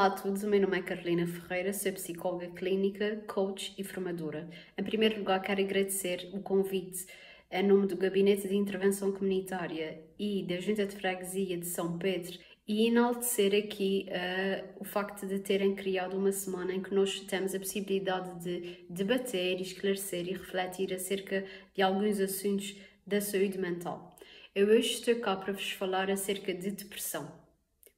Olá a todos, o meu nome é Carolina Ferreira, sou psicóloga clínica, coach e formadora. Em primeiro lugar, quero agradecer o convite em nome do Gabinete de Intervenção Comunitária e da Junta de Freguesia de São Pedro e enaltecer aqui o facto de terem criado uma semana em que nós temos a possibilidade de debater, esclarecer e refletir acerca de alguns assuntos da saúde mental. Eu hoje estou cá para vos falar acerca de depressão.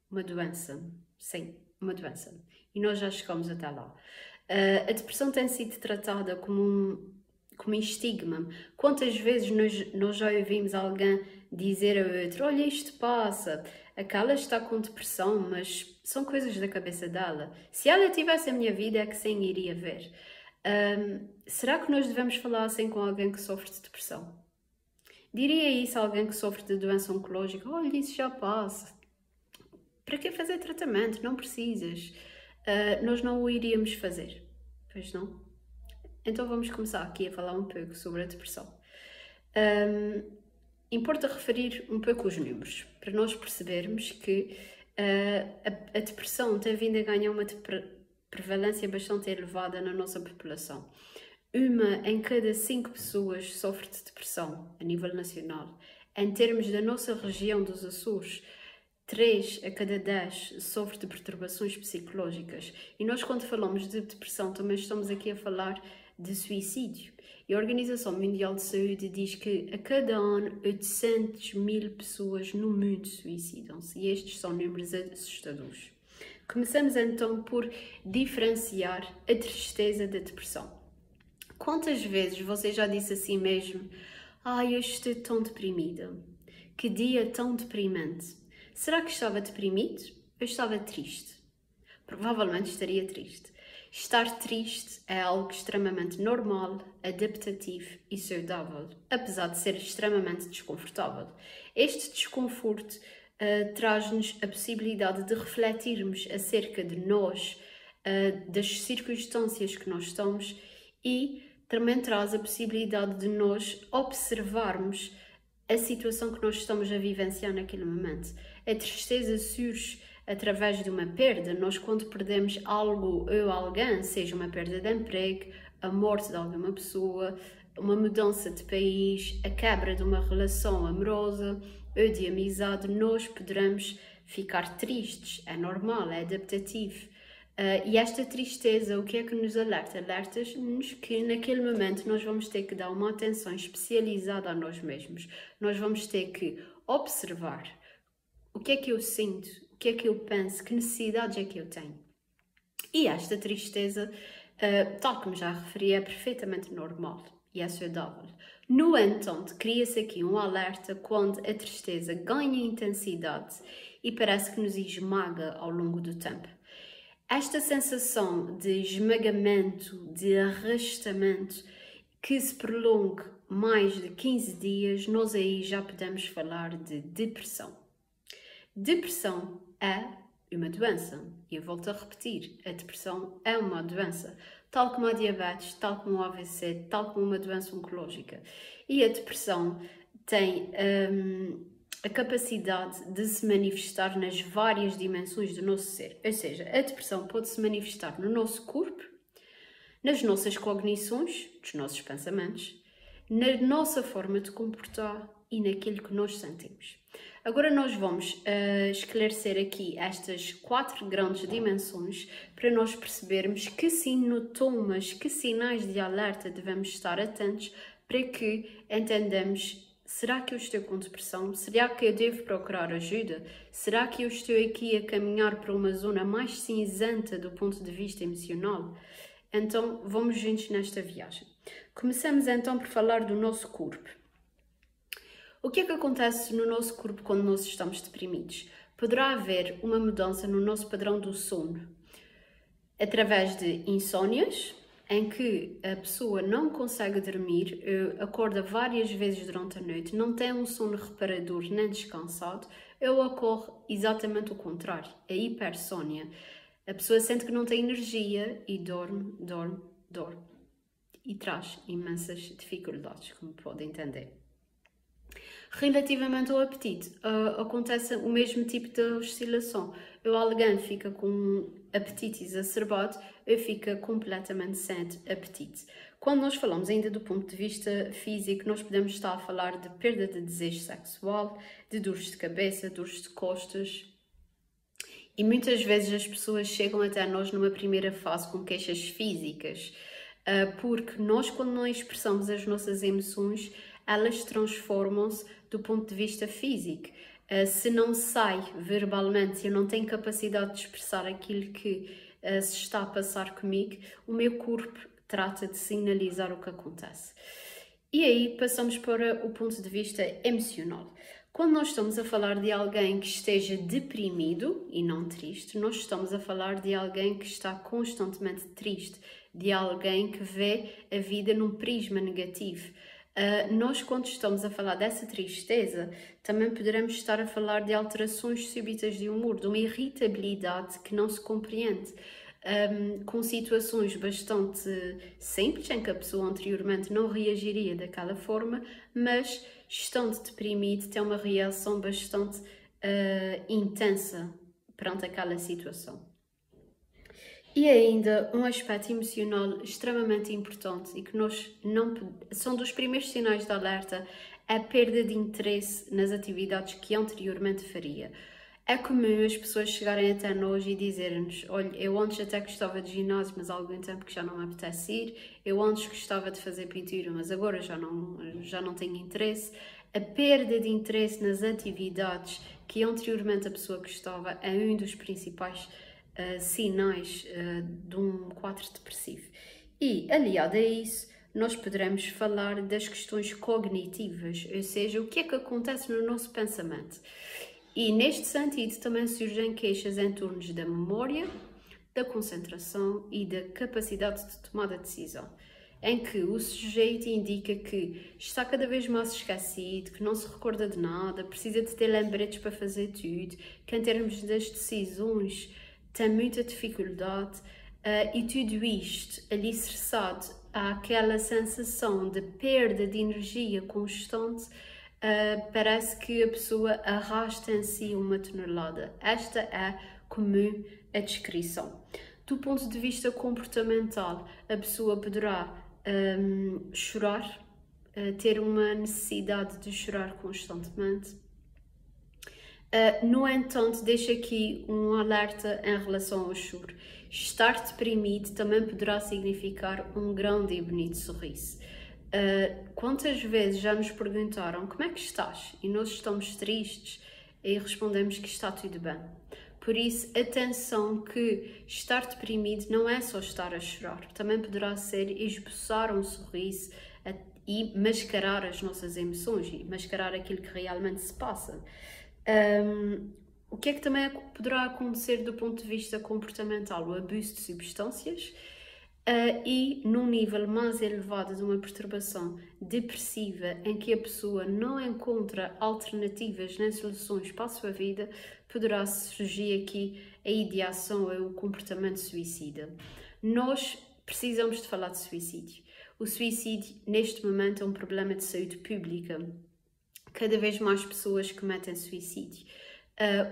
Uma doença, sim, uma doença. E nós já chegamos até lá. A depressão tem sido tratada como um estigma. Quantas vezes nós já ouvimos alguém dizer a outro: olha, isto passa, aquela está com depressão, mas são coisas da cabeça dela. Se ela tivesse a minha vida, é que sim, iria ver. Será que nós devemos falar assim com alguém que sofre de depressão? Diria isso a alguém que sofre de doença oncológica: olha, isso já passa. Para que fazer tratamento? Não precisas. Nós não o iríamos fazer, pois não? Então vamos começar aqui a falar um pouco sobre a depressão. Importa referir um pouco os números, para nós percebermos que a depressão tem vindo a ganhar uma prevalência bastante elevada na nossa população. 1 em cada 5 pessoas sofre de depressão a nível nacional. Em termos da nossa região dos Açores, 3 a cada 10 sofre de perturbações psicológicas. E nós, quando falamos de depressão, também estamos aqui a falar de suicídio. E a Organização Mundial de Saúde diz que a cada ano 800 mil pessoas no mundo suicidam-se. E estes são números assustadores. Começamos então por diferenciar a tristeza da depressão. Quantas vezes você já disse assim mesmo: ai, eu estou tão deprimida, que dia tão deprimente? Será que estava deprimido ou estava triste? Provavelmente estaria triste. Estar triste é algo extremamente normal, adaptativo e saudável, apesar de ser extremamente desconfortável. Este desconforto traz-nos a possibilidade de refletirmos acerca de nós, das circunstâncias que nós estamos, e também traz a possibilidade de nós observarmos a situação que nós estamos a vivenciar naquele momento. A tristeza surge através de uma perda. Nós, quando perdemos algo ou alguém, seja uma perda de emprego, a morte de alguma pessoa, uma mudança de país, a quebra de uma relação amorosa ou de amizade, nós poderemos ficar tristes. É normal, é adaptativo. E esta tristeza, o que é que nos alerta? Alerta-nos que naquele momento nós vamos ter que dar uma atenção especializada a nós mesmos. Nós vamos ter que observar o que é que eu sinto, o que é que eu penso, que necessidades é que eu tenho. E esta tristeza, tal como já referi, é perfeitamente normal e é saudável. No entanto, cria-se aqui um alerta quando a tristeza ganha intensidade e parece que nos esmaga ao longo do tempo. Esta sensação de esmagamento, de arrastamento, que se prolongue mais de 15 dias, nós aí já podemos falar de depressão. Depressão é uma doença. E eu volto a repetir, a depressão é uma doença, tal como a diabetes, tal como o AVC, tal como uma doença oncológica. E a depressão tem a capacidade de se manifestar nas várias dimensões do nosso ser. Ou seja, a depressão pode se manifestar no nosso corpo, nas nossas cognições, nos nossos pensamentos, na nossa forma de comportar e naquilo que nós sentimos. Agora nós vamos esclarecer aqui estas 4 grandes dimensões para nós percebermos que sintomas, que sinais de alerta devemos estar atentos para que entendamos: será que eu estou com depressão? Será que eu devo procurar ajuda? Será que eu estou aqui a caminhar para uma zona mais cinzenta do ponto de vista emocional? Então, vamos juntos nesta viagem. Começamos então por falar do nosso corpo. O que é que acontece no nosso corpo quando nós estamos deprimidos? Poderá haver uma mudança no nosso padrão do sono, através de insónias, em que a pessoa não consegue dormir, acorda várias vezes durante a noite, não tem um sono reparador nem descansado, ou ocorre exatamente o contrário, a hipersónia. A pessoa sente que não tem energia e dorme. E traz imensas dificuldades, como podem entender. Relativamente ao apetite, acontece o mesmo tipo de oscilação. Alguém fica com um apetite exacerbado, eu fico completamente sem apetite. Quando nós falamos ainda do ponto de vista físico, nós podemos estar a falar de perda de desejo sexual, de dores de cabeça, dores de costas. E muitas vezes as pessoas chegam até nós numa primeira fase com queixas físicas, porque nós, quando não expressamos as nossas emoções, elas transformam-se do ponto de vista físico. Se não sai verbalmente, se eu não tenho capacidade de expressar aquilo que se está a passar comigo, o meu corpo trata de sinalizar o que acontece. E aí passamos para o ponto de vista emocional. Quando nós estamos a falar de alguém que esteja deprimido e não triste, nós estamos a falar de alguém que está constantemente triste, de alguém que vê a vida num prisma negativo. Nós, quando estamos a falar dessa tristeza, também poderemos estar a falar de alterações súbitas de humor, de uma irritabilidade que não se compreende. Com situações bastante simples, em que a pessoa anteriormente não reagiria daquela forma, mas estando deprimido tem uma reação bastante intensa perante aquela situação. E ainda um aspecto emocional extremamente importante e que nós não são dos primeiros sinais de alerta, a perda de interesse nas atividades que anteriormente faria. É comum as pessoas chegarem até nós e dizerem-nos: olha, eu antes até gostava de ginásio, mas há algum tempo que já não me apetece ir. Eu antes gostava de fazer pintura, mas agora já não tenho interesse. A perda de interesse nas atividades que anteriormente a pessoa gostava é um dos principais sinais de um quadro depressivo. E, aliado a isso, nós poderemos falar das questões cognitivas, ou seja, o que é que acontece no nosso pensamento. E neste sentido também surgem queixas em torno da memória, da concentração e da capacidade de tomada de decisão, em que o sujeito indica que está cada vez mais esquecido, que não se recorda de nada, precisa de ter lembretes para fazer tudo, que em termos das decisões tem muita dificuldade, e tudo isto alicerçado àquela sensação de perda de energia constante. Parece que a pessoa arrasta em si uma tonelada. Esta é comum a descrição. Do ponto de vista comportamental, a pessoa poderá chorar, ter uma necessidade de chorar constantemente. No entanto, deixo aqui um alerta em relação ao choro. Estar deprimido também poderá significar um grande e bonito sorriso. Quantas vezes já nos perguntaram como é que estás? E nós estamos tristes e respondemos que está tudo bem. Por isso, atenção que estar deprimido não é só estar a chorar. Também poderá ser esboçar um sorriso e mascarar as nossas emoções e mascarar aquilo que realmente se passa. O que é que também poderá acontecer do ponto de vista comportamental? O abuso de substâncias e num nível mais elevado de uma perturbação depressiva em que a pessoa não encontra alternativas nem soluções para a sua vida, poderá surgir aqui a ideação ou o comportamento suicida. Nós precisamos de falar de suicídio. O suicídio neste momento é um problema de saúde pública. Cada vez mais pessoas cometem suicídio,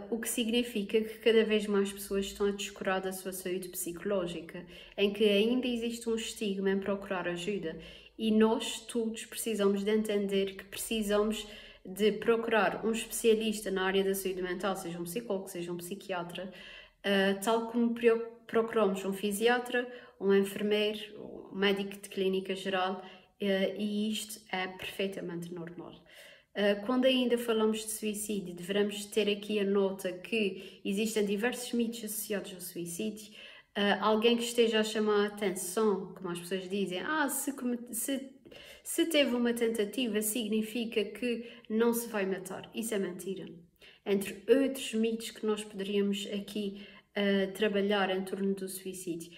o que significa que cada vez mais pessoas estão a descurar da sua saúde psicológica, em que ainda existe um estigma em procurar ajuda, e nós todos precisamos de entender que precisamos de procurar um especialista na área da saúde mental, seja um psicólogo, seja um psiquiatra, tal como procuramos um fisiatra, um enfermeiro, um médico de clínica geral, e isto é perfeitamente normal. Quando ainda falamos de suicídio, devemos ter aqui a nota que existem diversos mitos associados ao suicídio. Alguém que esteja a chamar a atenção, como as pessoas dizem, se teve uma tentativa, significa que não se vai matar. Isso é mentira. Entre outros mitos que nós poderíamos aqui trabalhar em torno do suicídio.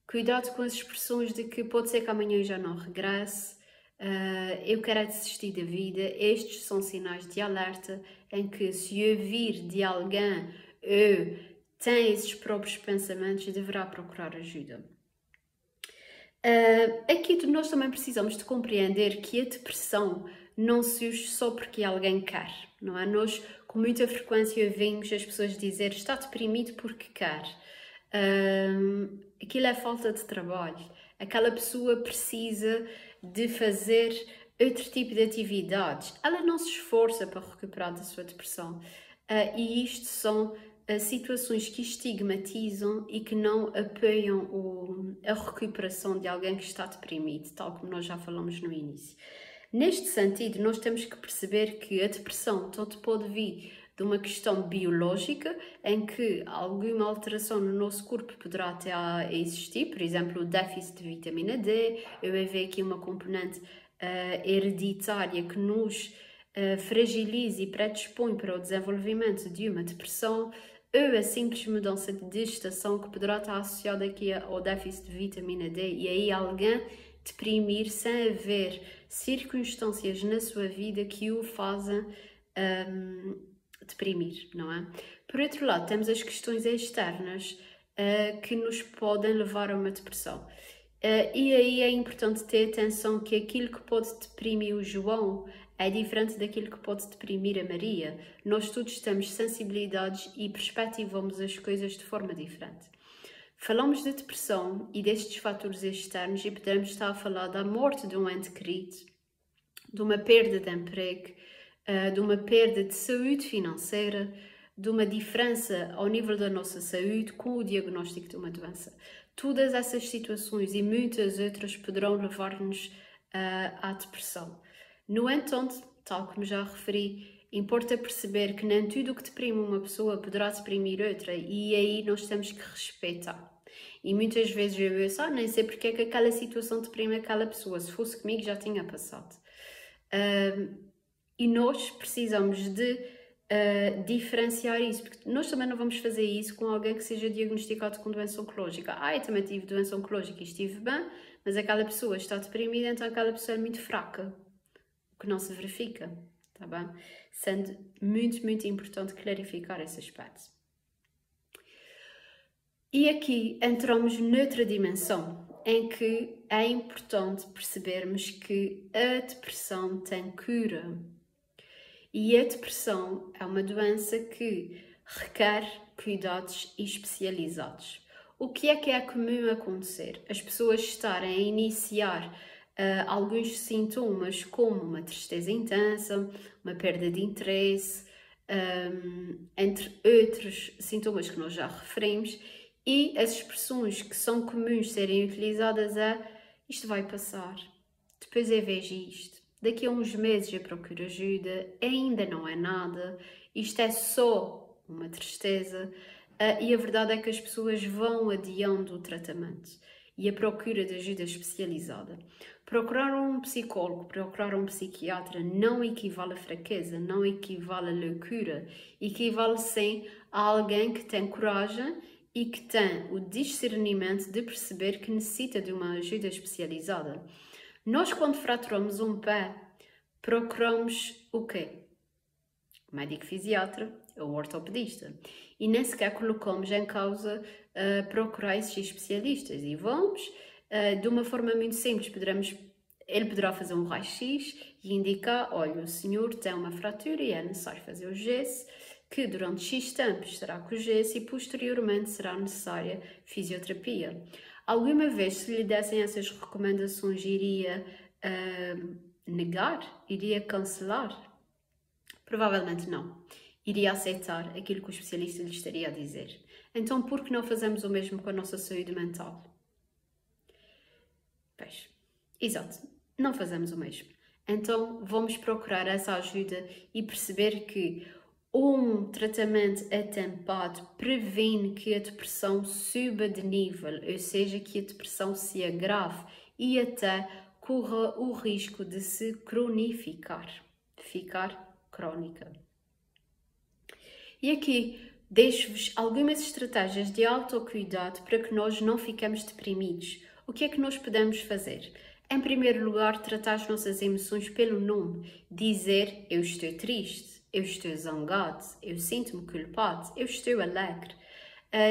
Cuidado com as expressões de que pode ser que amanhã já não regresse. Eu quero desistir da vida. Estes são sinais de alerta em que, se ouvir de alguém tem esses próprios pensamentos, deverá procurar ajuda. Aqui nós também precisamos de compreender que a depressão não se use só porque alguém quer, não é? Nós, com muita frequência, ouvimos as pessoas dizer está deprimido porque quer. Aquilo é falta de trabalho. Aquela pessoa precisa de fazer outro tipo de atividades. Ela não se esforça para recuperar da sua depressão. E isto são situações que estigmatizam e que não apoiam a recuperação de alguém que está deprimido, tal como nós já falamos no início. Neste sentido, nós temos que perceber que a depressão tanto pode vir de uma questão biológica, em que alguma alteração no nosso corpo poderá até existir, por exemplo, o déficit de vitamina D, eu vejo aqui uma componente hereditária que nos fragiliza e predispõe para o desenvolvimento de uma depressão, ou a simples mudança de estação que poderá estar associada aqui ao déficit de vitamina D, e aí alguém deprimir sem haver circunstâncias na sua vida que o fazem deprimir, não é? Por outro lado, temos as questões externas que nos podem levar a uma depressão. E aí é importante ter atenção que aquilo que pode deprimir o João é diferente daquilo que pode deprimir a Maria. Nós todos temos sensibilidades e perspectivamos as coisas de forma diferente. Falamos de depressão e destes fatores externos e podemos estar a falar da morte de um ente querido, de uma perda de emprego, de uma perda de saúde financeira, de uma diferença ao nível da nossa saúde com o diagnóstico de uma doença. Todas essas situações e muitas outras poderão levar-nos à depressão. No entanto, tal como já referi, importa perceber que nem tudo o que deprime uma pessoa poderá deprimir outra, e aí nós temos que respeitar. E muitas vezes eu penso, nem sei porque é que aquela situação deprime aquela pessoa, se fosse comigo já tinha passado. E nós precisamos de diferenciar isso, porque nós também não vamos fazer isso com alguém que seja diagnosticado com doença oncológica. Eu também tive doença oncológica e estive bem, mas aquela pessoa está deprimida, então aquela pessoa é muito fraca, o que não se verifica, tá bem? Sendo muito, muito importante clarificar esse aspecto. E aqui entramos noutra dimensão, em que é importante percebermos que a depressão tem cura. E a depressão é uma doença que requer cuidados especializados. O que é comum acontecer? As pessoas estarem a iniciar alguns sintomas como uma tristeza intensa, uma perda de interesse, entre outros sintomas que nós já referimos, e as expressões que são comuns serem utilizadas é isto vai passar, depois eu vejo isto, daqui a uns meses eu procuro ajuda, ainda não é nada, isto é só uma tristeza, e a verdade é que as pessoas vão adiando o tratamento e a procura de ajuda especializada. Procurar um psicólogo, procurar um psiquiatra não equivale a fraqueza, não equivale a loucura, equivale sim a alguém que tem coragem e que tem o discernimento de perceber que necessita de uma ajuda especializada. Nós, quando fraturamos um pé, procuramos o quê? O médico fisiatra ou ortopedista. E nem sequer colocamos em causa procurar esses especialistas. E vamos, de uma forma muito simples, ele poderá fazer um raio-x e indicar, olha, o senhor tem uma fratura e é necessário fazer o gesso, que durante X tempo estará com o gesso e posteriormente será necessária fisioterapia. Alguma vez, se lhe dessem essas recomendações, iria negar? Iria cancelar? Provavelmente não. Iria aceitar aquilo que o especialista lhe estaria a dizer. Então, por que não fazemos o mesmo com a nossa saúde mental? Pois, exato, não fazemos o mesmo. Então, vamos procurar essa ajuda e perceber que um tratamento atempado previne que a depressão suba de nível, ou seja, que a depressão se agrave e até corra o risco de se cronificar, ficar crónica. E aqui deixo-vos algumas estratégias de autocuidado para que nós não fiquemos deprimidos. O que é que nós podemos fazer? Em primeiro lugar, tratar as nossas emoções pelo nome. Dizer, eu estou triste, eu estou zangado, eu sinto-me culpado, eu estou alegre.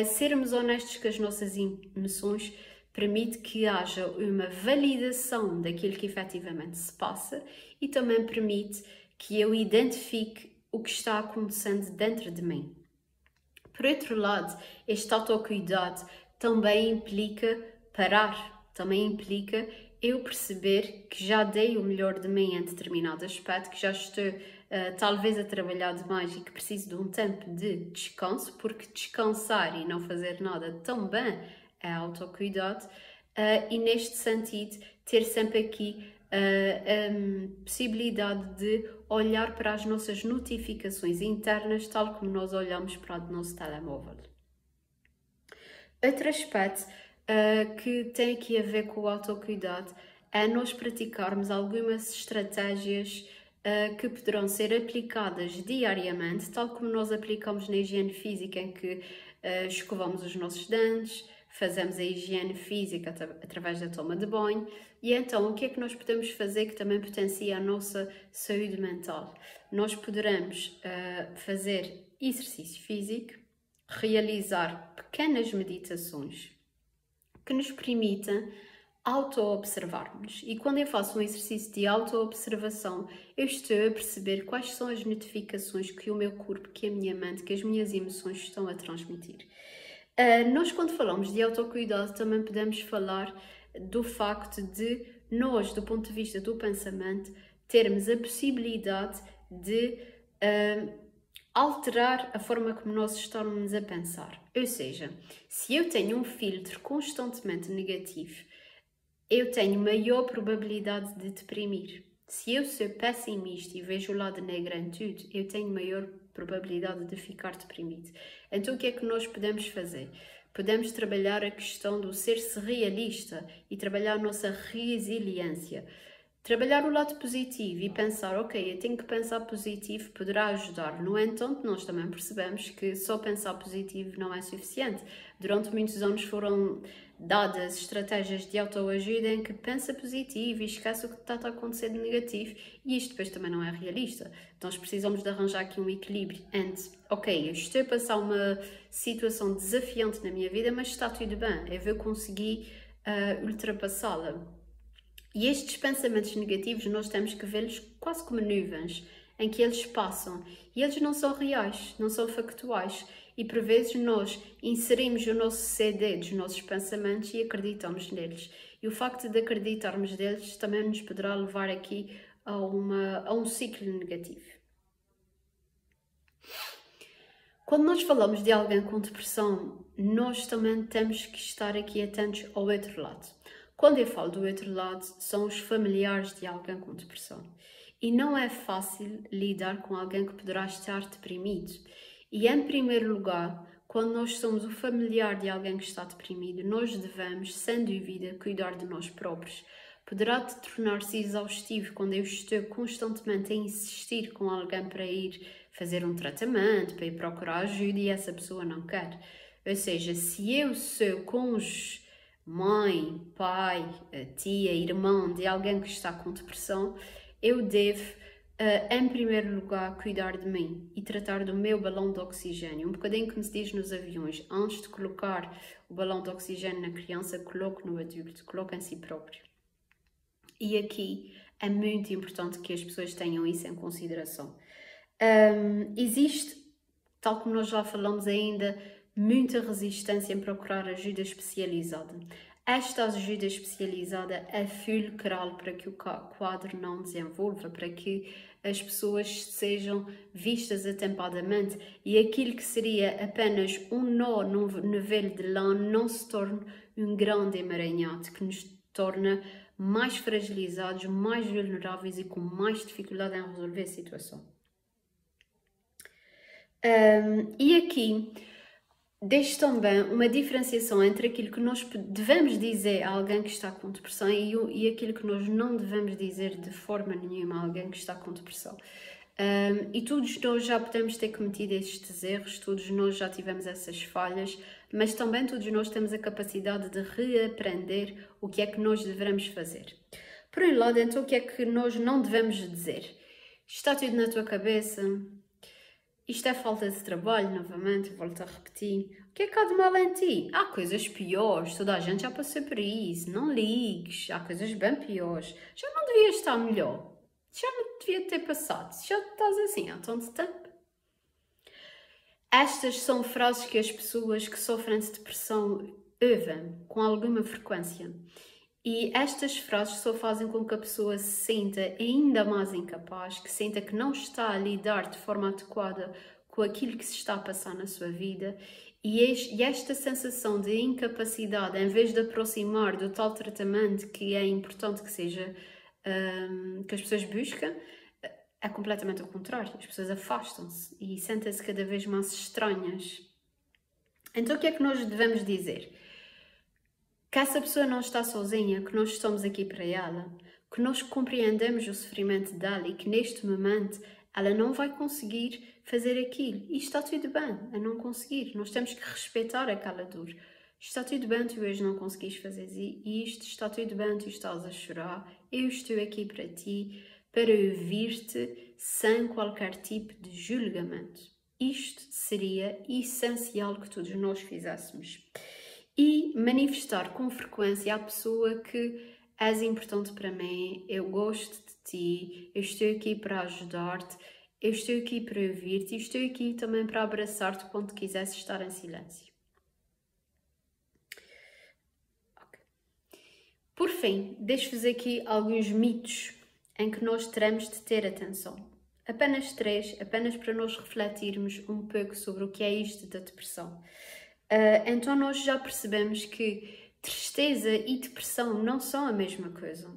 Sermos honestos com as nossas emoções permite que haja uma validação daquilo que efetivamente se passa e também permite que eu identifique o que está acontecendo dentro de mim. Por outro lado, este autocuidado também implica parar, também implica eu perceber que já dei o melhor de mim em determinado aspecto, que já estou talvez a trabalhar demais e que preciso de um tempo de descanso, porque descansar e não fazer nada também é autocuidado, e neste sentido ter sempre aqui a possibilidade de olhar para as nossas notificações internas tal como nós olhamos para o nosso telemóvel. Outro aspecto que tem aqui a ver com o autocuidado é nós praticarmos algumas estratégias que poderão ser aplicadas diariamente, tal como nós aplicamos na higiene física, em que escovamos os nossos dentes, fazemos a higiene física através da toma de banho. E então, o que é que nós podemos fazer que também potencia a nossa saúde mental? Nós poderemos fazer exercício físico, realizar pequenas meditações que nos permitam auto-observarmos. E quando eu faço um exercício de auto-observação, eu estou a perceber quais são as notificações que o meu corpo, que a minha mente, que as minhas emoções estão a transmitir. Nós, quando falamos de autocuidado, também podemos falar do facto de nós, do ponto de vista do pensamento, termos a possibilidade de alterar a forma como nós estamos a pensar. Ou seja, se eu tenho um filtro constantemente negativo, eu tenho maior probabilidade de deprimir. Se eu sou pessimista e vejo o lado negro em tudo, eu tenho maior probabilidade de ficar deprimido. Então, o que é que nós podemos fazer? Podemos trabalhar a questão do ser-se realista e trabalhar a nossa resiliência. Trabalhar o lado positivo e pensar, ok, eu tenho que pensar positivo, poderá ajudar. No entanto, nós também percebemos que só pensar positivo não é suficiente. Durante muitos anos foram dadas estratégias de autoajuda em que pensa positivo e esquece o que está a acontecer de negativo, e isto depois também não é realista. Então, nós precisamos de arranjar aqui um equilíbrio entre, ok, eu estou a passar uma situação desafiante na minha vida, mas está tudo bem, eu vou conseguir ultrapassá-la. E estes pensamentos negativos nós temos que vê-los quase como nuvens, em que eles passam e eles não são reais, não são factuais. E por vezes nós inserimos o nosso CD dos nossos pensamentos e acreditamos neles. E o facto de acreditarmos neles também nos poderá levar aqui a um ciclo negativo. Quando nós falamos de alguém com depressão, nós também temos que estar aqui atentos ao outro lado. Quando eu falo do outro lado, são os familiares de alguém com depressão. E não é fácil lidar com alguém que poderá estar deprimido. E em primeiro lugar, quando nós somos o familiar de alguém que está deprimido, nós devemos, sem dúvida, cuidar de nós próprios. Poderá tornar-se exaustivo quando eu estou constantemente a insistir com alguém para ir fazer um tratamento, para ir procurar ajuda e essa pessoa não quer. Ou seja, se eu sou cônjuge, mãe, pai, tia, irmão de alguém que está com depressão, eu devo, em primeiro lugar, cuidar de mim e tratar do meu balão de oxigênio. Um bocadinho como se diz nos aviões, antes de colocar o balão de oxigênio na criança, coloque no adulto, coloque em si próprio. E aqui é muito importante que as pessoas tenham isso em consideração. Existe, tal como nós já falamos ainda, muita resistência em procurar ajuda especializada. Esta ajuda especializada é fulcral para que o quadro não desenvolva, para que as pessoas sejam vistas atempadamente e aquilo que seria apenas um nó no novelo de lã não se torne um grande emaranhado que nos torna mais fragilizados, mais vulneráveis e com mais dificuldade em resolver a situação. E aqui deixo também uma diferenciação entre aquilo que nós devemos dizer a alguém que está com depressão e aquilo que nós não devemos dizer de forma nenhuma a alguém que está com depressão. E todos nós já podemos ter cometido estes erros, todos nós já tivemos essas falhas, mas também todos nós temos a capacidade de reaprender o que é que nós devemos fazer. Por um lado, então, o que é que nós não devemos dizer? Está tudo na tua cabeça? Isto é falta de trabalho, novamente, volto a repetir. O que é que há de mal em ti? Há coisas piores, toda a gente já passou por isso, não ligues, há coisas bem piores. Já não devias estar melhor, já não devia ter passado, já estás assim há tanto tempo. Estas são frases que as pessoas que sofrem de depressão ouvem com alguma frequência. E estas frases só fazem com que a pessoa se sinta ainda mais incapaz, que sinta que não está a lidar de forma adequada com aquilo que se está a passar na sua vida. E esta sensação de incapacidade, em vez de aproximar do tal tratamento que é importante que seja, que as pessoas buscam, é completamente ao contrário. As pessoas afastam-se e sentem-se cada vez mais estranhas. Então o que é que nós devemos dizer? Que essa pessoa não está sozinha, que nós estamos aqui para ela, que nós compreendemos o sofrimento dela e que neste momento ela não vai conseguir fazer aquilo. E está tudo bem a não conseguir. Nós temos que respeitar aquela dor. Está tudo bem tu hoje não conseguires fazer isto, está tudo bem tu estás a chorar. Eu estou aqui para ti, para ouvir-te sem qualquer tipo de julgamento. Isto seria essencial que todos nós fizéssemos. E manifestar com frequência à pessoa que és importante para mim, eu gosto de ti, eu estou aqui para ajudar-te, eu estou aqui para ouvir-te e estou aqui também para abraçar-te quando quisesse estar em silêncio. Okay. Por fim, deixo-vos aqui alguns mitos em que nós teremos de ter atenção. Apenas 3, apenas para nós refletirmos um pouco sobre o que é isto da depressão. Então nós já percebemos que tristeza e depressão não são a mesma coisa.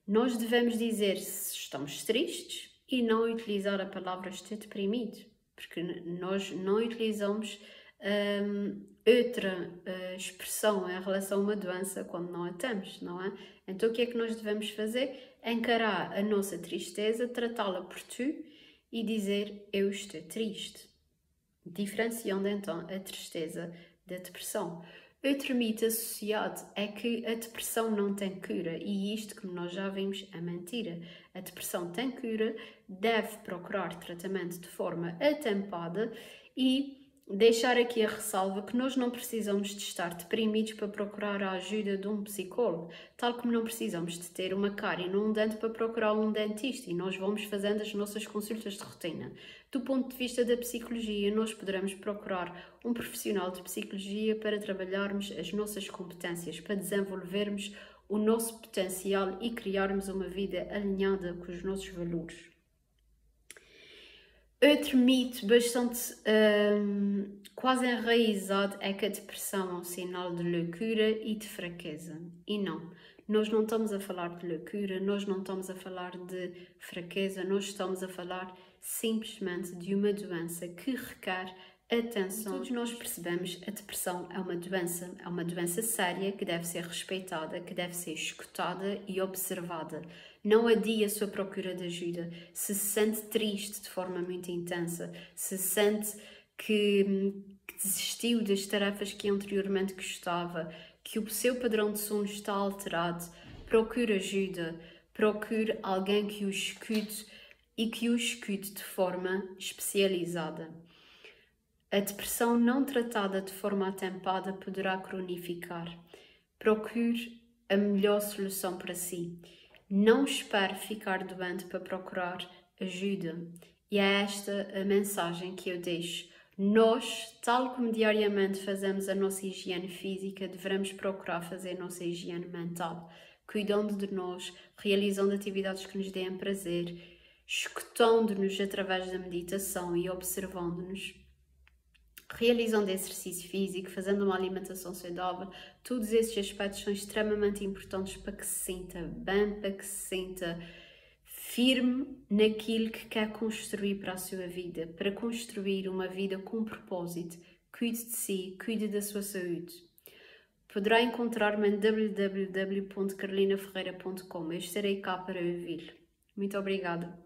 Nós devemos dizer se estamos tristes e não utilizar a palavra estou deprimido, porque nós não utilizamos outra expressão em relação a uma doença quando não a temos, não é? Então o que é que nós devemos fazer? Encarar a nossa tristeza, tratá-la por tu e dizer eu estou triste. Diferenciando então a tristeza da depressão. Outro mito associado é que a depressão não tem cura e isto, como nós já vimos, é mentira. A depressão tem cura, deve procurar tratamento de forma atempada e deixar aqui a ressalva que nós não precisamos de estar deprimidos para procurar a ajuda de um psicólogo, tal como não precisamos de ter uma cárie num dente para procurar um dentista e nós vamos fazendo as nossas consultas de rotina. Do ponto de vista da psicologia, nós poderemos procurar um profissional de psicologia para trabalharmos as nossas competências, para desenvolvermos o nosso potencial e criarmos uma vida alinhada com os nossos valores. Outro mito bastante quase enraizado é que a depressão é um sinal de loucura e de fraqueza. E não, nós não estamos a falar de loucura, nós não estamos a falar de fraqueza, nós estamos a falar simplesmente de uma doença que requer atenção. Todos nós percebemos que a depressão é uma doença séria que deve ser respeitada, que deve ser escutada e observada. Não adie a sua procura de ajuda. Se sente triste de forma muito intensa, se sente que desistiu das tarefas que anteriormente gostava, que o seu padrão de sono está alterado, procure ajuda, procure alguém que o escute e que o escute de forma especializada. A depressão não tratada de forma atempada poderá cronificar. Procure a melhor solução para si. Não espere ficar doente para procurar ajuda. E é esta a mensagem que eu deixo. Nós, tal como diariamente fazemos a nossa higiene física, devemos procurar fazer a nossa higiene mental, cuidando de nós, realizando atividades que nos deem prazer, escutando-nos através da meditação e observando-nos, realizando exercício físico, fazendo uma alimentação saudável. Todos esses aspectos são extremamente importantes para que se sinta bem, para que se sinta firme naquilo que quer construir para a sua vida, para construir uma vida com propósito. Cuide de si, cuide da sua saúde. Poderá encontrar-me em www.carolinaferreira.com. Eu estarei cá para ouvir. Muito obrigada.